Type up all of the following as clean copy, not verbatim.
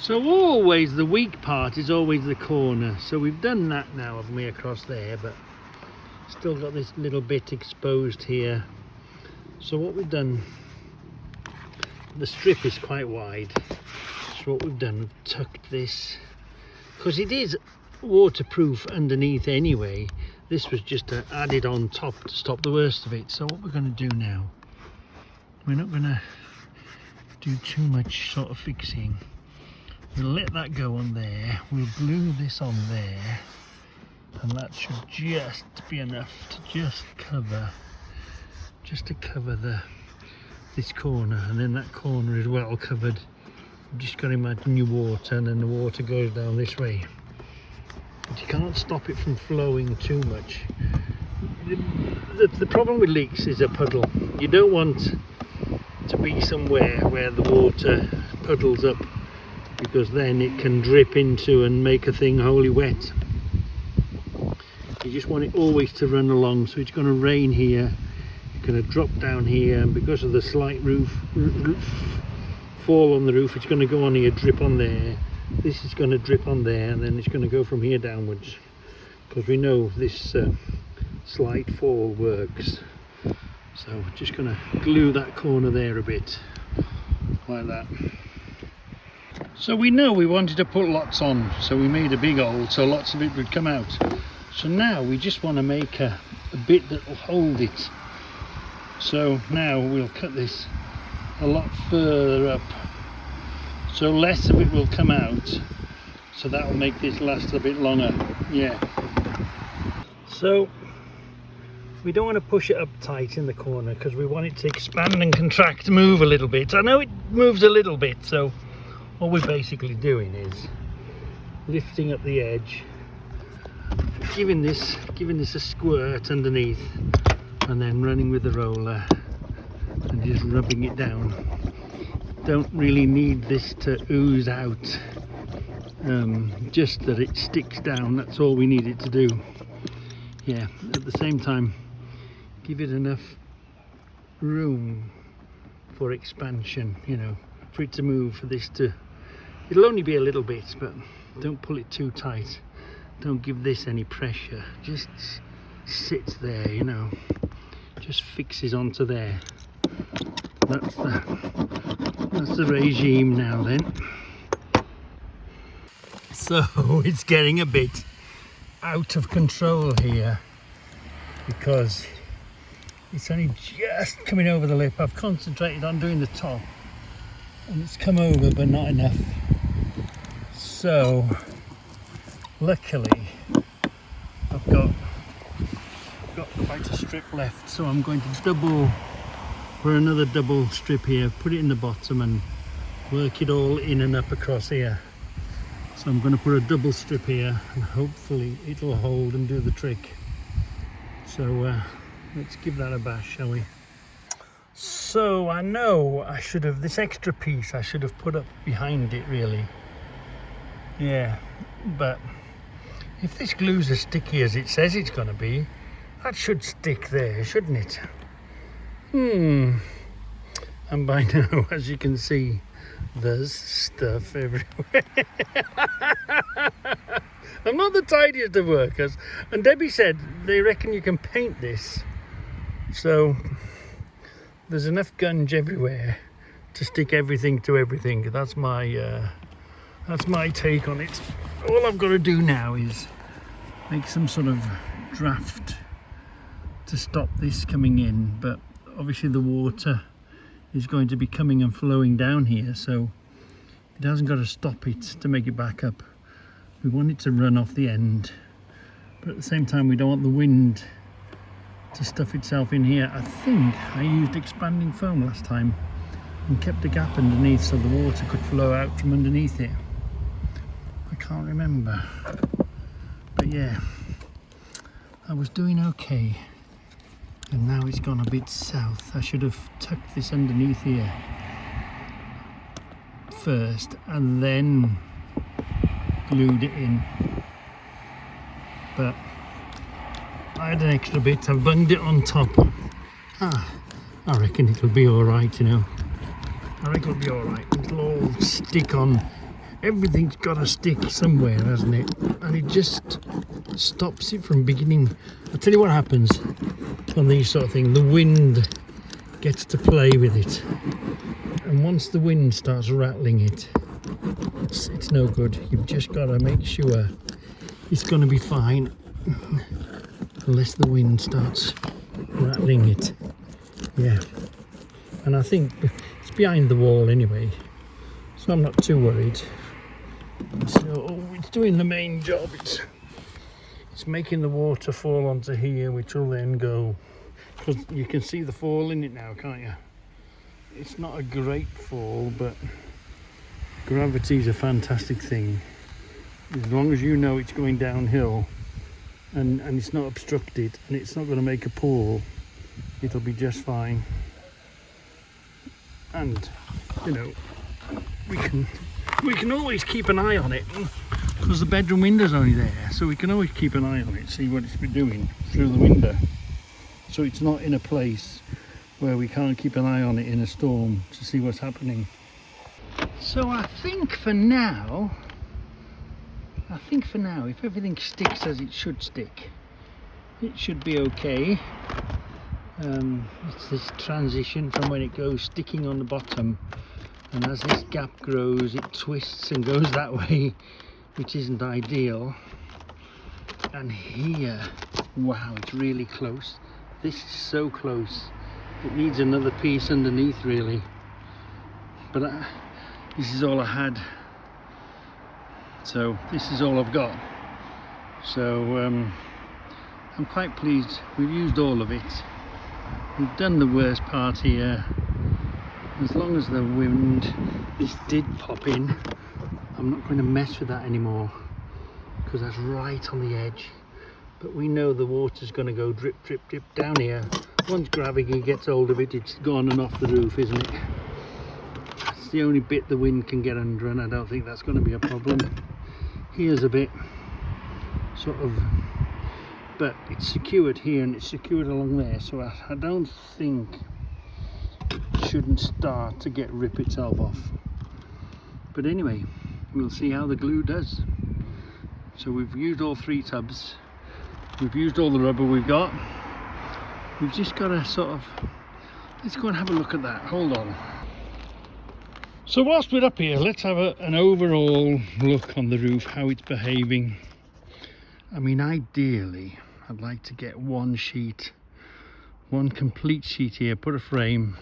So always the weak part is always the corner. So we've done that now, haven't we, across there, but still got this little bit exposed here. So what we've done, the strip is quite wide. So what we've done, we've tucked this, because it is waterproof underneath anyway. This was just added on top to stop the worst of it. So what we're going to do now, we're not going to do too much sort of fixing. We'll let that go on there. We'll glue this on there, and that should just be enough to just cover this corner, and then that corner is well covered. You've just got to imagine your water, and then the water goes down this way. But you can't stop it from flowing too much. The problem with leaks is a puddle. You don't want to be somewhere where the water puddles up, because then it can drip into and make a thing wholly wet. You just want it always to run along. So it's going to rain here, it's going to drop down here, and because of the slight roof fall on the roof, it's going to go on here, drip on there. This is going to drip on there, and then it's going to go from here downwards, because we know this slight fall works. So we're just going to glue that corner there a bit, like that. So we know we wanted to put lots on, so we made a big hole so lots of it would come out. So now we just want to make a bit that will hold it. So now we'll cut this a lot further up, so less of it will come out, so that will make this last a bit longer. Yeah. So we don't want to push it up tight in the corner, because we want it to expand and contract, move a little bit. I know it moves a little bit, so all we're basically doing is lifting up the edge, giving this a squirt underneath, and then running with the roller and just rubbing it down. Don't really need this to ooze out, just that it sticks down. That's all we need it to do. Yeah, at the same time, give it enough room for expansion, you know, for it to move, for this to, it'll only be a little bit, but don't pull it too tight. Don't give this any pressure. Just sits there, you know, just fixes onto there. That's the regime now then. So it's getting a bit out of control here, because it's only just coming over the lip. I've concentrated on doing the top, and it's come over, but not enough. So luckily I've got quite a strip left, so I'm going to for another double strip here, put it in the bottom and work it all in and up across here. So I'm going to put a double strip here, and hopefully it'll hold and do the trick. So let's give that a bash, shall we? So I know I should have, this extra piece I should have put up behind it really. Yeah, but if this glue's as sticky as it says it's going to be, that should stick there, shouldn't it? And by now, as you can see, there's stuff everywhere. I'm not the tidiest of workers, and Debbie said they reckon you can paint this, so there's enough gunge everywhere to stick everything to everything. That's my take on it. All I've got to do now is make some sort of draft to stop this coming in, but obviously the water is going to be coming and flowing down here, so it hasn't got to stop it to make it back up. We want it to run off the end, but at the same time we don't want the wind to stuff itself in here. I think I used expanding foam last time and kept a gap underneath so the water could flow out from underneath it. I can't remember, but yeah, I was doing okay. And now it's gone a bit south. I should have tucked this underneath here first and then glued it in, but I had an extra bit. I've bunged it on top. I reckon it'll be alright, you know. I reckon it'll be alright. It'll all stick on everything's got to stick somewhere, hasn't it? And it just stops it from beginning. I'll tell you what happens on these sort of things. The wind gets to play with it, and once the wind starts rattling it, it's no good. You've just got to make sure it's going to be fine unless the wind starts rattling it. Yeah, and I think it's behind the wall anyway, so I'm not too worried. So it's doing the main job. It's making the water fall onto here, which will then go, because you can see the fall in it now, can't you? It's not a great fall, but gravity is a fantastic thing. As long as you know it's going downhill and it's not obstructed and it's not going to make a pool, it'll be just fine. And you know, we can always keep an eye on it, because the bedroom window's only there, so we can always keep an eye on it, see what it's been doing through the window, so it's not in a place where we can't keep an eye on it in a storm to see what's happening. So I think for now, if everything sticks as it should stick, it should be okay. It's this transition from when it goes sticking on the bottom, and as this gap grows it twists and goes that way, which isn't ideal. And here, wow, it's really close. This is so close. It needs another piece underneath really, but this is all I had, so this is all I've got. So I'm quite pleased. We've used all of it. We've done the worst part here. As long as the wind, this did pop in, I'm not going to mess with that anymore, because that's right on the edge. But we know the water's going to go drip, drip, drip down here. Once gravity gets hold of it, it's gone and off the roof, isn't it? It's the only bit the wind can get under, and I don't think that's going to be a problem. Here's a bit, sort of, but it's secured here and it's secured along there, so I don't think it shouldn't start to rip itself off. But anyway, we'll see how the glue does. So we've used all 3 tubs. We've used all the rubber we've got. We've just got to sort of, let's go and have a look at that. Hold on. So whilst we're up here, let's have an overall look on the roof, how it's behaving. I mean, ideally, I'd like to get one complete sheet here, put a frame,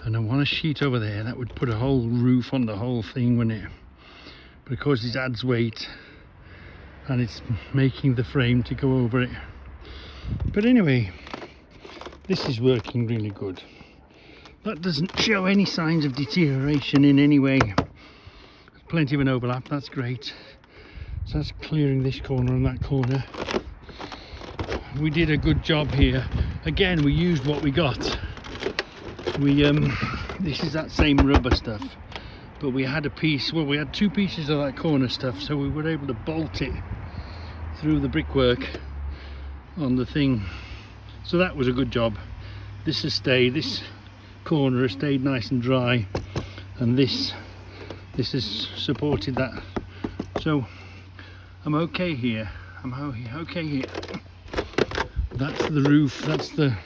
and I want a sheet over there that would put a whole roof on the whole thing, wouldn't it? But of course it adds weight, and it's making the frame to go over it. But anyway, this is working really good. That doesn't show any signs of deterioration in any way. There's plenty of an overlap, that's great. So that's clearing this corner and that corner. We did a good job here. Again, we used what we got. This is that same rubber stuff, but we had a piece, well, we had 2 pieces of that corner stuff, so we were able to bolt it through the brickwork on the thing. So that was a good job. This has stayed, this corner has stayed nice and dry, and this has supported that. So I'm okay here. I'm okay here. That's the roof, that's the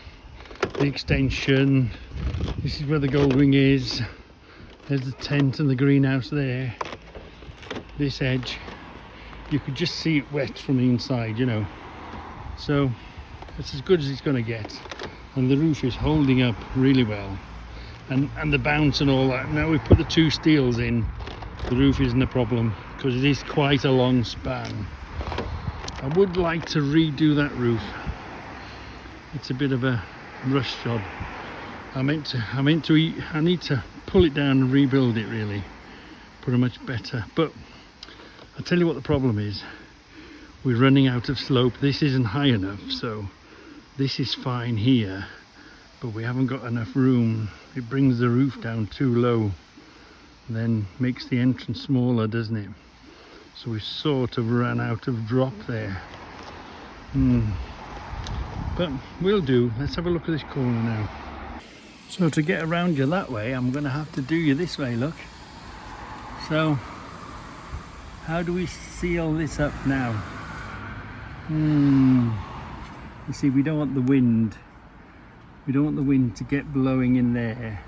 extension. This is where the gold wing is. There's the tent and the greenhouse there. This edge, you could just see it wet from the inside, you know. So it's as good as it's going to get, and the roof is holding up really well, and the bounce and all that. Now we put the 2 steels in, the roof isn't a problem, because it is quite a long span. I would like to redo that roof. It's a bit of a rush job. I need to pull it down and rebuild it really, put it much better. But I'll tell you what the problem is. We're running out of slope. This isn't high enough, so this is fine here, but we haven't got enough room. It brings the roof down too low, then makes the entrance smaller, doesn't it? So we sort of ran out of drop there. But we'll do. Let's have a look at this corner now. So to get around you that way, I'm going to have to do you this way, look. So How do we seal this up now? You see, we don't want the wind. We don't want the wind to get blowing in there,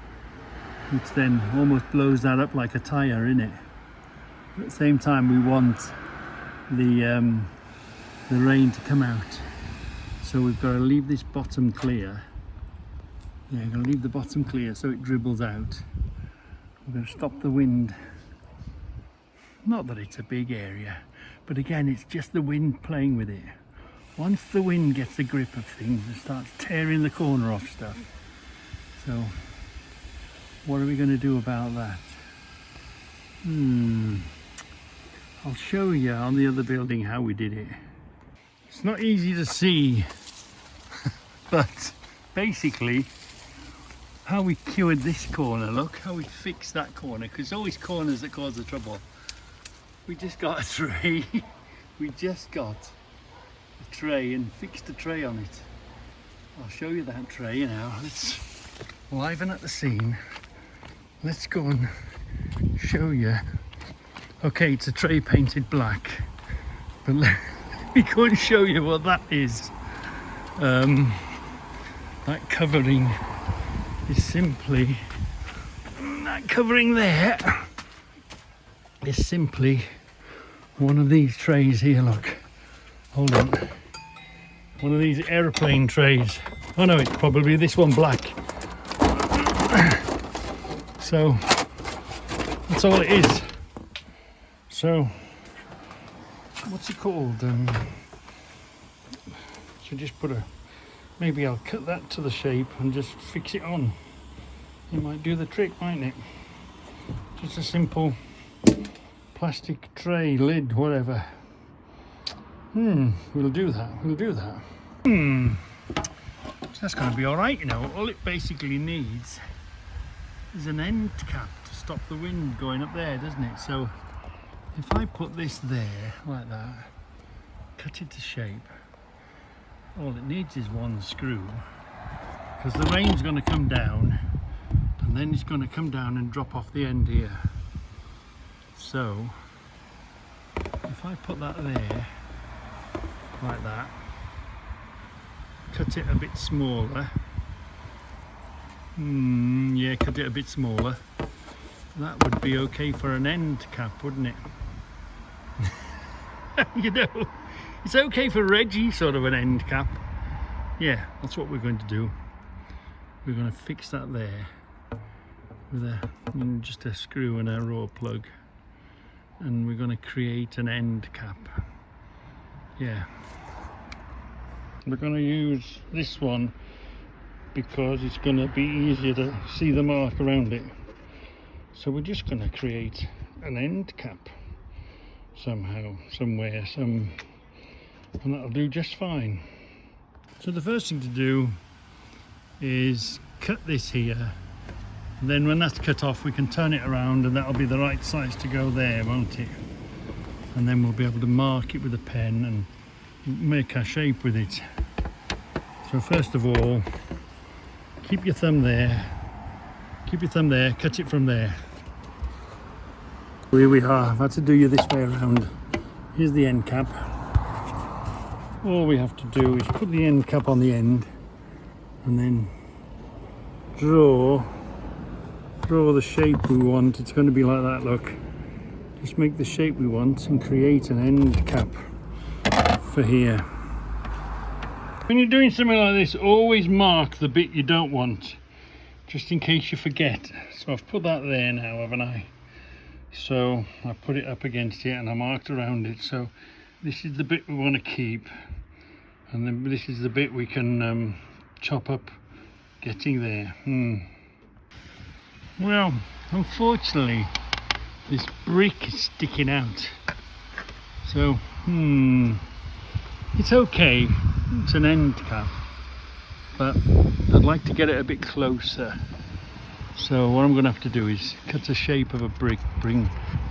which then almost blows that up like a tire, innit? But at the same time, we want the rain to come out. So we've got to leave this bottom clear. Yeah, I'm going to leave the bottom clear so it dribbles out. We're going to stop the wind. Not that it's a big area, but again, it's just the wind playing with it. Once the wind gets a grip of things, it starts tearing the corner off stuff. So, what are we going to do about that? I'll show you on the other building how we did it. It's not easy to see, but basically, how we cured this corner, look, how we fixed that corner, because it's always corners that cause the trouble. We just got a tray, we just got a tray and fixed a tray on it. I'll show you that tray now. Let's liven up the scene. Let's go and show you. Okay, it's a tray painted black, but let me go and show you what that is. That covering is simply, that covering there is simply one of these trays here, look. Hold on. One of these aeroplane trays. Oh no, it's probably this one black. So, that's all it is. So, what's it called? So just put a, maybe I'll cut that to the shape and just fix it on. It might do the trick, mightn't it? Just a simple plastic tray, lid, whatever. We'll do that, So that's going to be alright, you know. All it basically needs is an end cap to stop the wind going up there, doesn't it? So if I put this there, like that, cut it to shape, all it needs is one screw, because the rain's going to come down, and then it's going to come down and drop off the end here. So if I put that there, like that, cut it a bit smaller, yeah, cut it a bit smaller, that would be okay for an end cap, wouldn't it? You know, it's okay for Reggie, sort of an end cap. Yeah, that's what we're going to do. We're going to fix that there with just a screw and a raw plug, and we're going to create an end cap. Yeah, we're going to use this one because it's going to be easier to see the mark around it. So we're just going to create an end cap somehow, somewhere, and that'll do just fine. So the first thing to do is cut this here, and then when that's cut off we can turn it around, and that'll be the right size to go there, won't it? And then we'll be able to mark it with a pen and make our shape with it. So first of all, keep your thumb there, cut it from there. Here we are. I've had to do you this way around. Here's the end cap. All we have to do is put the end cap on the end, and then draw the shape we want. It's going to be like that, look. Just make the shape we want and create an end cap for here. When you're doing something like this, always mark the bit you don't want, just in case you forget. So I've put that there now, haven't I? So I put it up against it and I marked around it. So this is the bit we want to keep, and then this is the bit we can chop up getting there. Well, unfortunately this brick is sticking out, so it's okay, it's an end cap, but I'd like to get it a bit closer. So what I'm going to have to do is cut the shape of a brick,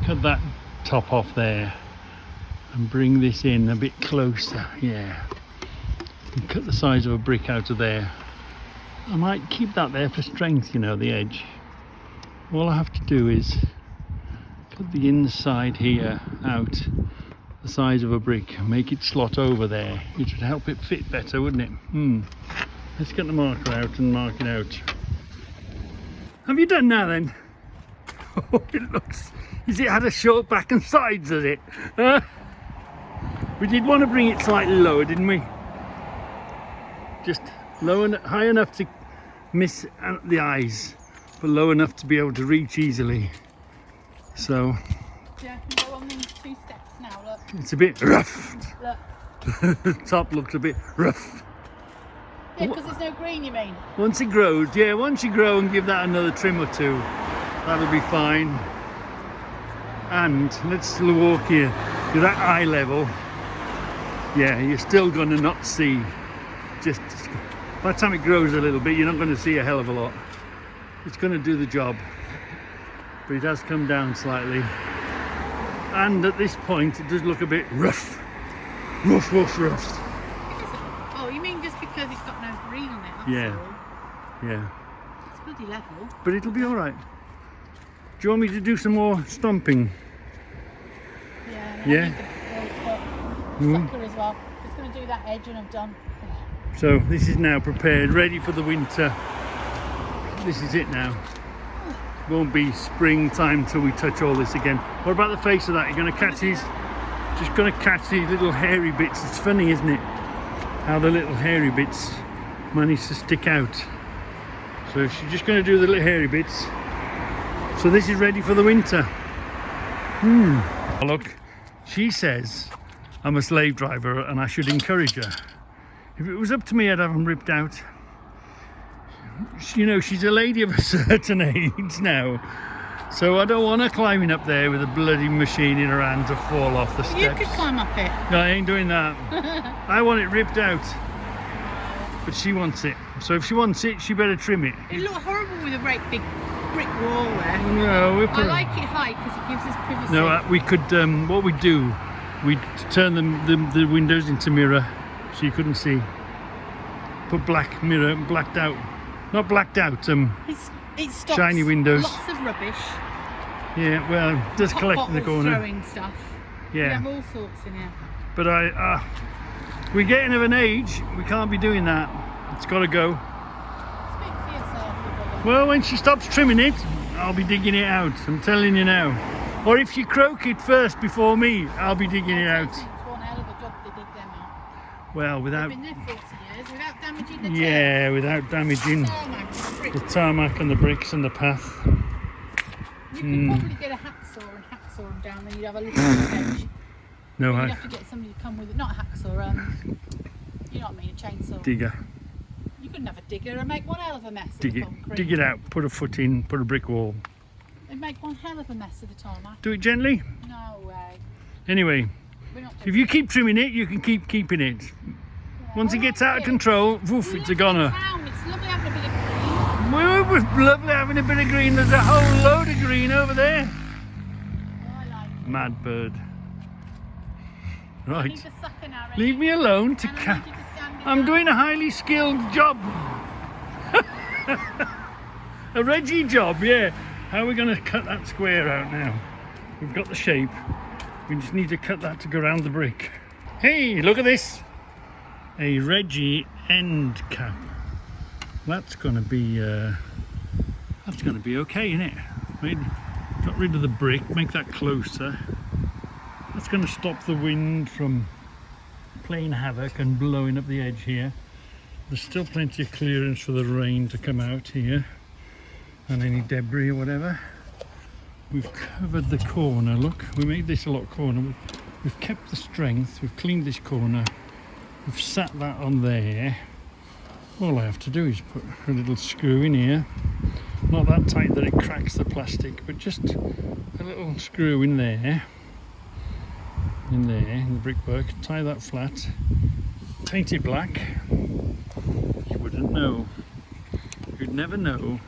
cut that top off there and bring this in a bit closer, yeah, and cut the size of a brick out of there. I might keep that there for strength, you know, the edge. All I have to do is cut the inside here out the size of a brick, make it slot over there. It would help it fit better, wouldn't it? Let's get the marker out and mark it out. Have you done that then? Oh, it looks, is it had a short back and sides, has it? We did want to bring it slightly lower, didn't we? Just low and high enough to miss the eyes, but low enough to be able to reach easily. So Yeah, I can go on these 2 steps now, look. it's a bit rough. Look. The top looks a bit rough. Yeah, because there's no green, you mean? Once it grows, yeah, once you grow and give that another trim or 2, that'll be fine. And let's walk here. You're at eye level. Yeah, you're still going to not see. Just by the time it grows a little bit, you're not going to see a hell of a lot. It's going to do the job. But it has come down slightly. And at this point, it does look a bit rough. Rough. Oh, you mean just because it's got no green on it? That's Yeah. all. Yeah. It's bloody level. But it'll be all right. Do you want me to do some more stomping? Yeah. Yeah. Sucker as well. It's going to do that edge and I've done. So this is now prepared, ready for the winter. This is it now. Won't be springtime till we touch all this again. What about the face of that? You're going to catch these? Just going to catch these little hairy bits. It's funny, isn't it? How the little hairy bits manage to stick out. So she's just going to do the little hairy bits. So this is ready for the winter. Look, she says I'm a slave driver and I should encourage her. If it was up to me, I'd have them ripped out. You know, she's a lady of a certain age now, so I don't want her climbing up there with a bloody machine in her hand to fall off the steps. You could climb up it. No, I ain't doing that. I want it ripped out, but she wants it. So if she wants it, she better trim it. It looks horrible with a great big brick wall there. No, we'll put I like it high because it gives us privacy. No, we could. What we'd do, we'd turn the windows into mirror, so you couldn't see. Put black mirror, blacked out. Not blacked out, It stops shiny windows. lots of rubbish. Yeah, well, just Hot collect in the bottles, corner. throwing stuff. We Yeah, have all sorts in here. but we're getting of an age, we can't be doing that. It's got to go. Speak for yourself, you brother. Well, when she stops trimming it, I'll be digging it out. I'm telling you now. Or if you croak it first before me, I'll be digging it out. It's one hell of a job to dig them out. Well, without, They've been there 40 years without damaging the yeah, without damaging tarmac. the tarmac and the bricks and the path. You could probably get a hacksaw and hacksaw them down, then you'd have a little edge. No, You'd have to get somebody to come with it, not a hacksaw, you know what I mean, a chainsaw. digger. You couldn't have a digger and make one hell of a mess of Dig the it, concrete. dig it out. Put a foot in. Put a brick wall. They'd make one hell of a mess of the tarmac. Do it gently. No way. Anyway, We're not if doing you keep trimming it, you can keep keeping it. that. Once it I gets like out of it. control, woof, We it's live a in goner. town. It's lovely having a bit of green. Well, it was lovely having a bit of green. There's a whole load of green over there. Oh, I like it. Mad bird. I Right. need the sucker now, ready? Leave me alone to And I cat. need you to stand it I'm down. doing a highly skilled job. A Reggie job, yeah. How are we going to cut that square out now? We've got the shape. We just need to cut that to go around the brick. Hey, look at this. A Reggie end cap. That's going to be okay, isn't it? Got rid of the brick, make that closer. That's going to stop the wind from playing havoc and blowing up the edge here. There's still plenty of clearance for the rain to come out here and any debris or whatever. We've covered the corner, look, we made this a lot corner. We've kept the strength, we've cleaned this corner, we've sat that on there. All I have to do is put a little screw in here, not that tight that it cracks the plastic, but just a little screw in there, in the brickwork, tie that flat, paint it black. You wouldn't know, you'd never know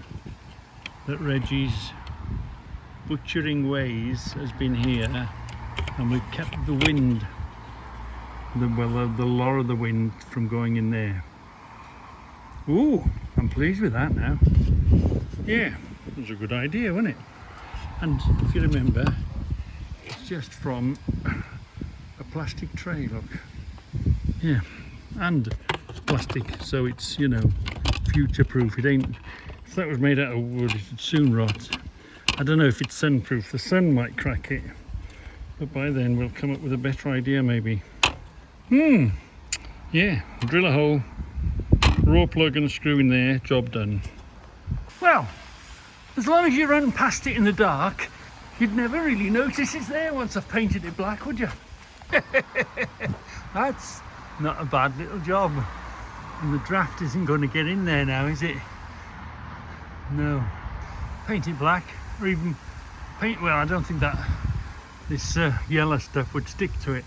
that Reggie's butchering ways has been here, and we've kept the wind, the law of the wind from going in there. Ooh, I'm pleased with that now. Yeah, it was a good idea, wasn't it? And if you remember, just from a plastic tray, look. Yeah, and plastic, so it's, you know, future proof. It ain't, if that was made out of wood, it'd soon rot. I don't know if it's sun proof. The sun might crack it, but by then we'll come up with a better idea maybe. Yeah, drill a hole, raw plug and a screw in there, job done. Well, as long as you run past it in the dark, you'd never really notice it's there once I've painted it black, would you? That's not a bad little job. And the draft isn't going to get in there now, is it? No. Paint it black, or even paint, well, I don't think that this yellow stuff would stick to it.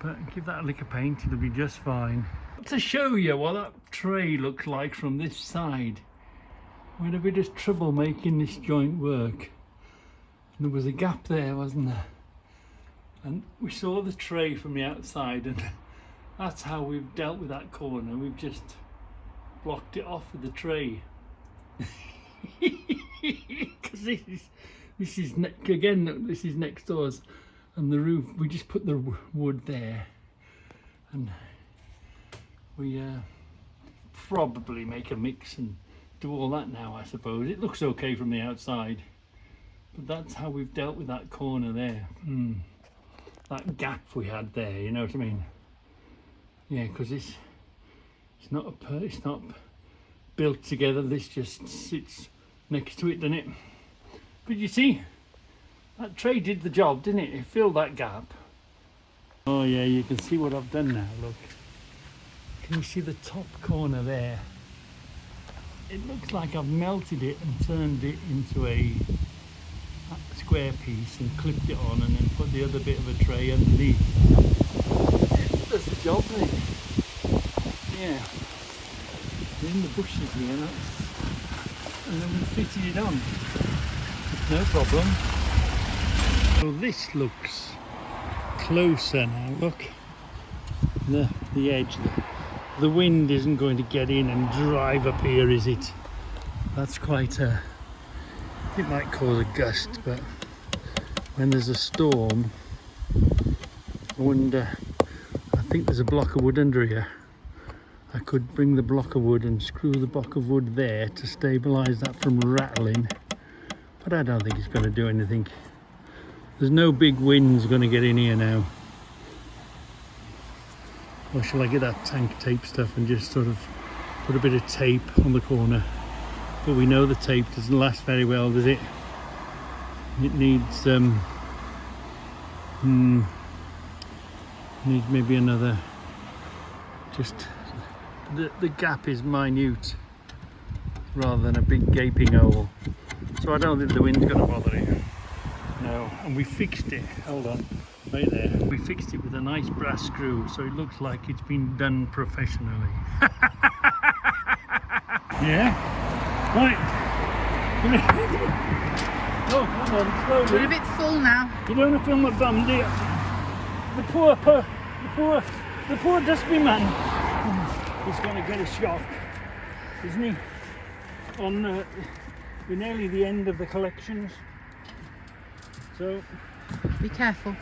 But give that a lick of paint, it'll be just fine. To show you what that tray looks like from this side, we had a bit of trouble making this joint work. There was a gap there, wasn't there? And we saw the tray from the outside, and that's how we've dealt with that corner. We've just blocked it off with the tray. Because this is again, this is next doors, and the roof, we just put the wood there, and we probably make a mix and do all that now, I suppose. It looks okay from the outside, but that's how we've dealt with that corner there. That gap we had there, you know what I mean? Yeah, because it's not built together. This just sits next to it, doesn't it? But you see, that tray did the job, didn't it? It filled that gap. Oh yeah, you can see what I've done now, look. Can you see the top corner there? It looks like I've melted it and turned it into a square piece and clipped it on, and then put the other bit of a tray underneath. That's the job, isn't it? Yeah. We're in the bushes here now. And then we fitted it on. No problem. So this looks closer now, look. The edge. The wind isn't going to get in and drive up here, is it? That's quite a... It might cause a gust, but when there's a storm, I wonder... I think there's a block of wood under here. I could bring the block of wood and screw the block of wood there to stabilise that from rattling, but I don't think it's going to do anything. There's no big winds going to get in here now. Or shall I get that tank tape stuff and just sort of put a bit of tape on the corner? But we know the tape doesn't last very well, does it? It needs needs maybe another, just the gap is minute rather than a big gaping hole, so I don't think the wind's going to bother it. No. And we fixed it, hold on, right there, we fixed it with a nice brass screw, so it looks like it's been done professionally. Yeah, right. Oh, come on, slowly. We're a bit full now. You don't want to film my bum, do you? The poor dustbin man is going to get a shock, isn't he? We're nearly the end of the collections, so Be careful.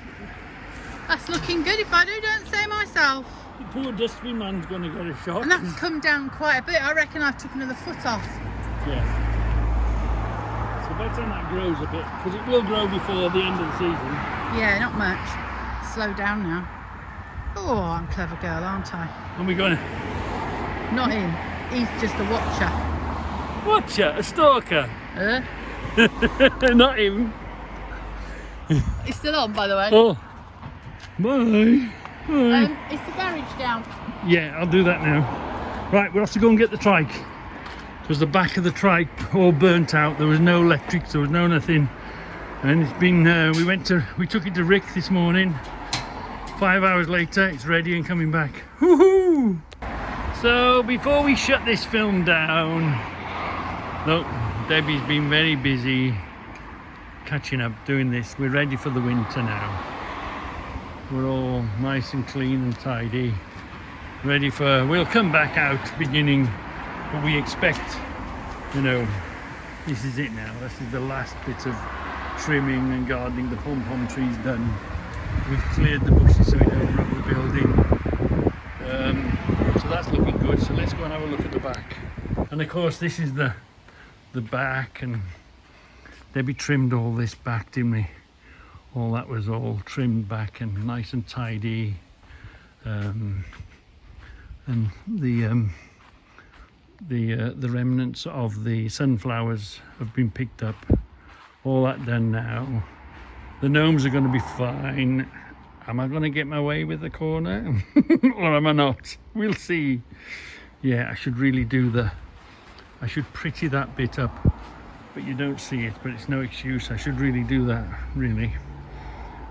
That's looking good if I don't say myself. the poor dustbin man's going to get a shock. And that's come down quite a bit. I reckon I've took another foot off. Yeah. So by the time that grows a bit, because it will grow before the end of the season. Yeah, not much. Slow down now. Oh, I'm a clever girl, aren't I? And we're going to... Not him. He's just a watcher. Watcher? A stalker? Not him. It's still on, by the way. Oh. Bye. Bye. Is the garage down? Yeah, I'll do that now. Right, we'll have to go and get the trike. Because the back of the trike all burnt out. There was no electrics, there was no nothing. And it's been, we took it to Rick this morning. 5 hours later, it's ready and coming back. Woohoo! So before we shut this film down, look, Debbie's been very busy catching up, doing this. We're ready for the winter now. We're all nice and clean and tidy. Ready for, we'll come back out beginning, but we expect, you know, this is it now. This is the last bit of trimming and gardening the pom-pom trees done. We've cleared the bushes so we don't rub the building. So that's looking good. So let's go and have a look at the back. And of course this is the back, and Debbie trimmed all this back, didn't we? All that was all trimmed back and nice and tidy. And the remnants of the sunflowers have been picked up. All that done now. The gnomes are going to be fine. Am I going to get my way with the corner or am I not? We'll see. Yeah, I should really I should pretty that bit up, but you don't see it, but it's no excuse. I should really do that, really.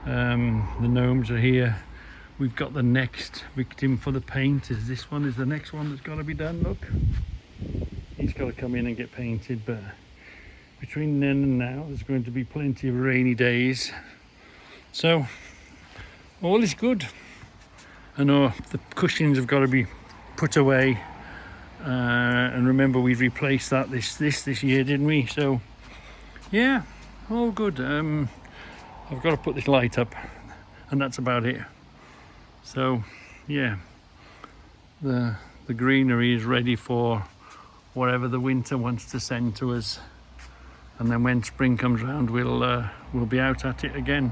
The gnomes are here. We've got the next victim for the paint. This one is the next one that's got to be done. Look, he's got to come in and get painted, but between then and now there's going to be plenty of rainy days, so all is good. I know the cushions have got to be put away, and remember we replaced that this year, didn't we? So yeah, all good. I've got to put this light up and that's about it. So yeah, the greenery is ready for whatever the winter wants to send to us, and then when spring comes round we'll be out at it again.